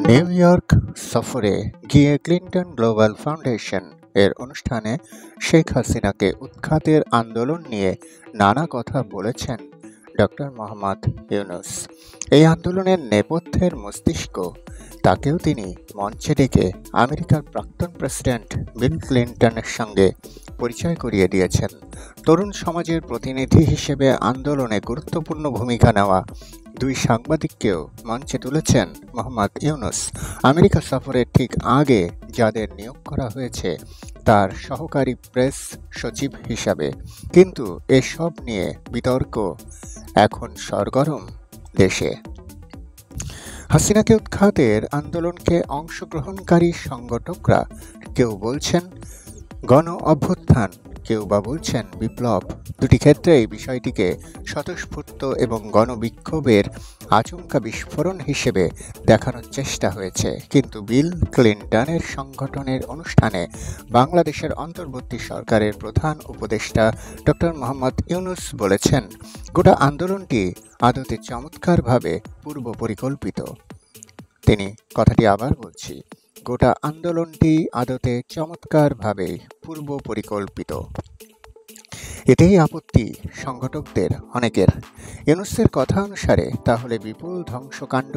New York সফরে গিয়ে Clinton global foundation এর অনুষ্ঠানে শেখ হাসিনাকে উৎখাতের আন্দোলন নিয়ে নানা কথা বলেছেন ডক্টর মোহাম্মদ ইউনূস। এই আন্দোলনের নেপথ্যের মস্তিষ্ক তাকেও তিনি মঞ্চে ডেকে আমেরিকার প্রাক্তন প্রেসিডেন্ট বিল ক্লিন্টনের সঙ্গে পরিচয় করিয়ে দিয়েছেন। তরুণ সমাজের প্রতিনিধি হিসেবে আন্দোলনে গুরুত্বপূর্ণ ভূমিকা নেওয়া দুই সাংবাদিককেও মঞ্চে তুলেছেন মোহাম্মদ ইউনূস। আমেরিকা সফরের ঠিক আগে যাদের নিয়োগ করা হয়েছে তার সহকারী প্রেস সচিব হিসাবে। কিন্তু এসব নিয়ে বিতর্ক এখন সরগরম দেশে। হাসিনাকে উৎখাতের আন্দোলনকে অংশগ্রহণকারী সংগঠকরা কেউ বলছেন গণ অভ্যুত্থান, কেউ বা বলছেন বিপ্লব। দুটি ক্ষেত্রেই বিষয়টিকে স্বতঃস্ফূর্ত এবং গণবিক্ষোভের আচমকা বিস্ফোরণ হিসেবে দেখানোর চেষ্টা হয়েছে। কিন্তু বিল ক্লিন্টনের সংগঠনের অনুষ্ঠানে বাংলাদেশের অন্তর্বর্তী সরকারের প্রধান উপদেষ্টা ডক্টর মোহাম্মদ ইউনূস বলেছেন, গোটা আন্দোলনটি আদতে চমৎকারভাবে পূর্ব পরিকল্পিত। তিনি কথাটি আবার বলছি, গোটা আন্দোলনটি আদতে চমৎকারভাবে পূর্ব পরিকল্পিত। এতেই আপত্তি সংগঠকদের অনেকের। ইউনূসের কথা অনুসারে তাহলে বিপুল ধ্বংসকাণ্ড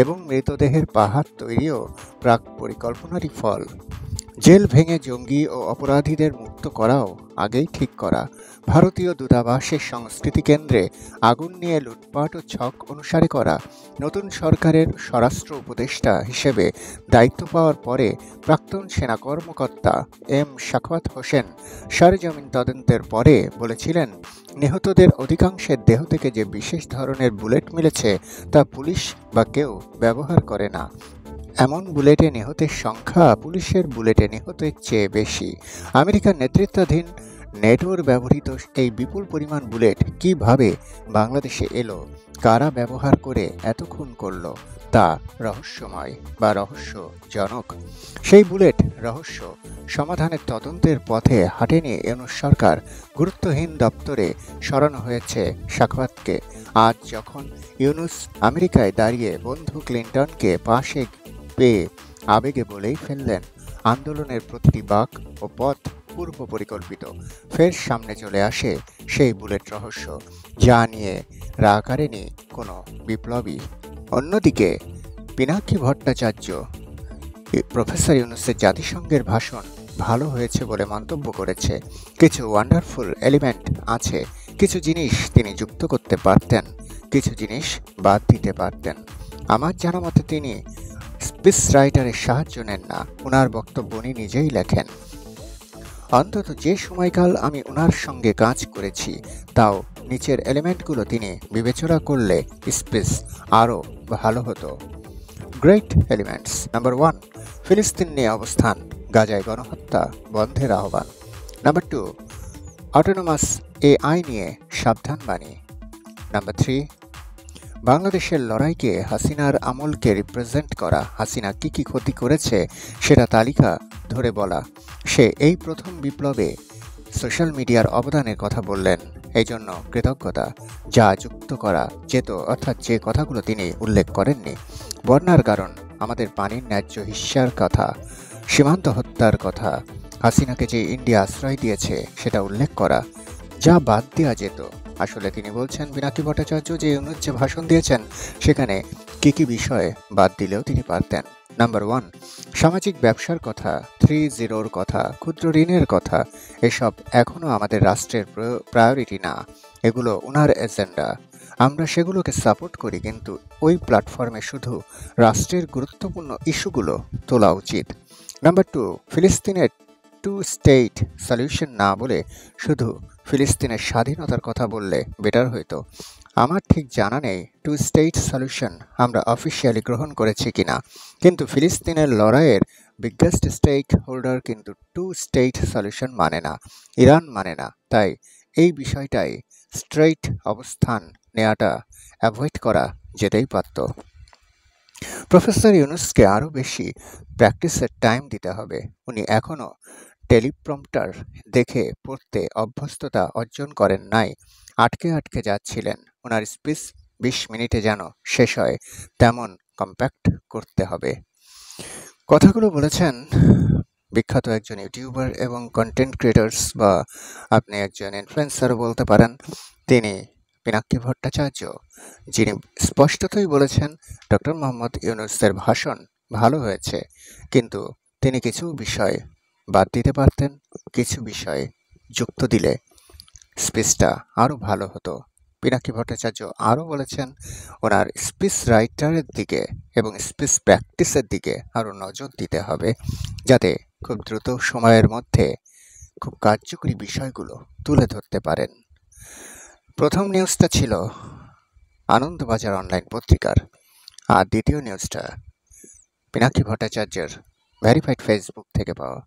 এবং মৃতদেহের পাহাড় তৈরিও প্রাক পরিকল্পনারই ফল। জেল ভেঙে জঙ্গি ও অপরাধীদের মুক্ত করাও আগেই ঠিক করা। ভারতীয় দূতাবাসের সংস্কৃতি কেন্দ্রে আগুন নিয়ে লুটপাট ও ছক অনুসারে করা। নতুন সরকারের স্বরাষ্ট্র উপদেষ্টা হিসেবে দায়িত্ব পাওয়ার পরে প্রাক্তন সেনা কর্মকর্তা এম সাখাওয়াত হোসেন সরেজমিন তদন্তের পরে বলেছিলেন, নিহতদের অধিকাংশের দেহ থেকে যে বিশেষ ধরনের বুলেট মিলেছে তা পুলিশ বা কেউ ব্যবহার করে না। এমন বুলেটে নিহতের সংখ্যা পুলিশের বুলেটে নিহতের চেয়ে বেশি। আমেরিকার নেতৃত্বাধীন নেটোর ব্যবহৃত এই বিপুল পরিমাণ বুলেট কিভাবে বাংলাদেশে এলো, কারা ব্যবহার করে এত খুন করল, তা রহস্যময় বা রহস্যজনক। সেই বুলেট রহস্য সমাধানের তদন্তের পথে হাঁটেনি ইউনূস সরকার। গুরুত্বহীন দপ্তরে সরানো হয়েছে সাখাওয়াতকে। আজ যখন ইউনূস আমেরিকায় দাঁড়িয়ে বন্ধু ক্লিন্টনকে পাশে পেয়ে আবেগে বলেই ফেললেন, আন্দোলনের প্রতিটি বাঁক ও পথ পূর্ব পরিকল্পিত। ফের সামনে চলে আসে সেই বুলেট রহস্য, যা নিয়ে রাগ করেনি কোনো বিপ্লবী। অন্যদিকে পিনাকি ভট্টাচার্য প্রফেসর ইউনূসের জাতিসংঘের ভাষণ ভালো হয়েছে বলে মন্তব্য করেছে। কিছু ওয়ান্ডারফুল এলিমেন্ট আছে, কিছু জিনিস তিনি যুক্ত করতে পারতেন, কিছু জিনিস বাদ দিতে পারতেন। আমার জানা মতে তিনি স্পিচ রাইটারের সাহায্য নেন না, ওনার বক্তব্য উনি নিজেই লেখেন। অন্তত যে সময়কাল আমি ওনার সঙ্গে কাজ করেছি তাও নিচের এলিমেন্টগুলো তিনি বিবেচনা করলে স্পিচ আরও ভালো হতো। Great elements. নাম্বার 1, ফিলিস্তিন নিয়ে অবস্থান, গাজায় গণহত্যা বন্ধের আহ্বান। নাম্বার 2, অটোনোমাস AI নিয়ে সাবধানবাণী। নাম্বার 3, বাংলাদেশের লড়াইকে হাসিনার আমলকে রিপ্রেজেন্ট করা, হাসিনা কি কি ক্ষতি করেছে সেটা তালিকা ধরে বলা। সে এই প্রথম বিপ্লবে সোশ্যাল মিডিয়ার অবদানের কথা বললেন, এই জন্য কৃতজ্ঞতা। যা যুক্ত করা যেত, অর্থাৎ যে কথাগুলো তিনি উল্লেখ করেননি, বন্যার কারণ, আমাদের পানির ন্যায্য হিস্যার কথা, সীমান্ত হত্যার কথা, হাসিনাকে যে ইন্ডিয়া আশ্রয় দিয়েছে সেটা উল্লেখ করা। যা বাদ দেওয়া যেত, আসলে তিনি বলছেন পিনাকি ভট্টাচার্য যে ইউনূস যে ভাষণ দিয়েছেন সেখানে কি কি বিষয় বাদ দিলেও তিনি পারতেন। নাম্বার 1, সামাজিক ব্যবসার কথা, 3-0 কথা, ক্ষুদ্র ঋণের কথা, এসব এখনও আমাদের রাষ্ট্রের প্রায়োরিটি না, এগুলো ওনার এজেন্ডা। আমরা সেগুলোকে সাপোর্ট করি, কিন্তু ওই প্ল্যাটফর্মে শুধু রাষ্ট্রের গুরুত্বপূর্ণ ইস্যুগুলো তোলা উচিত। নাম্বার 2, ফিলিস্তিনের 2 স্টেট সলিউশন না বলে শুধু ফিলিস্তিনের স্বাধীনতার কথা বললে বেটার হইতো। আমার ঠিক জানা নেই 2 স্টেট সলিউশন আমরা অফিসিয়ালি গ্রহণ করেছি কিনা, কিন্তু ফিলিস্তিনের লড়াইয়ের বিগেস্ট স্টেক হোল্ডার কিন্তু 2 স্টেট সলিউশন মানে না, ইরান মানে না। তাই এই বিষয়টাই স্ট্রেইট অবস্থান নেওয়াটা অ্যাভয়েড করা যেতেই পারত। প্রফেসর ইউনূসকে আরও বেশি প্র্যাকটিসের টাইম দিতে হবে। উনি এখনও টেলিপ্রম্পটার দেখে পড়তে অভ্যস্ততা অর্জন করেন নাই, আটকে আটকে যাচ্ছিলেন। ওনার স্পিচ 20 মিনিটে যেন শেষ হয় তেমন কম্প্যাক্ট করতে হবে। কথাগুলো বলেছেন বিখ্যাত একজন ইউটিউবার এবং কন্টেন্ট ক্রিয়েটার্স, বা আপনি একজন ইনফ্লুয়েন্সারও বলতে পারেন, তিনি পিনাক্কি ভট্টাচার্য, যিনি স্পষ্টতই বলেছেন ডক্টর মোহাম্মদ ইউনূসের ভাষণ ভালো হয়েছে, কিন্তু তিনি কিছু বিষয় বাদ দিতে পারতেন, কিছু বিষয় যুক্ত দিলে স্পিচটা আরও ভালো হতো। পিনাকি ভট্টাচার্য আরও বলেছেন ওনার স্পিচ রাইটারের দিকে এবং স্পিচ প্র্যাকটিসের দিকে আরও নজর দিতে হবে, যাতে খুব দ্রুত সময়ের মধ্যে খুব কার্যকরী বিষয়গুলো তুলে ধরতে পারেন। প্রথম নিউজটা ছিল আনন্দবাজার অনলাইন পত্রিকার, আর দ্বিতীয় নিউজটা পিনাকি ভট্টাচার্যের ভেরিফাইড ফেসবুক থেকে পাওয়া।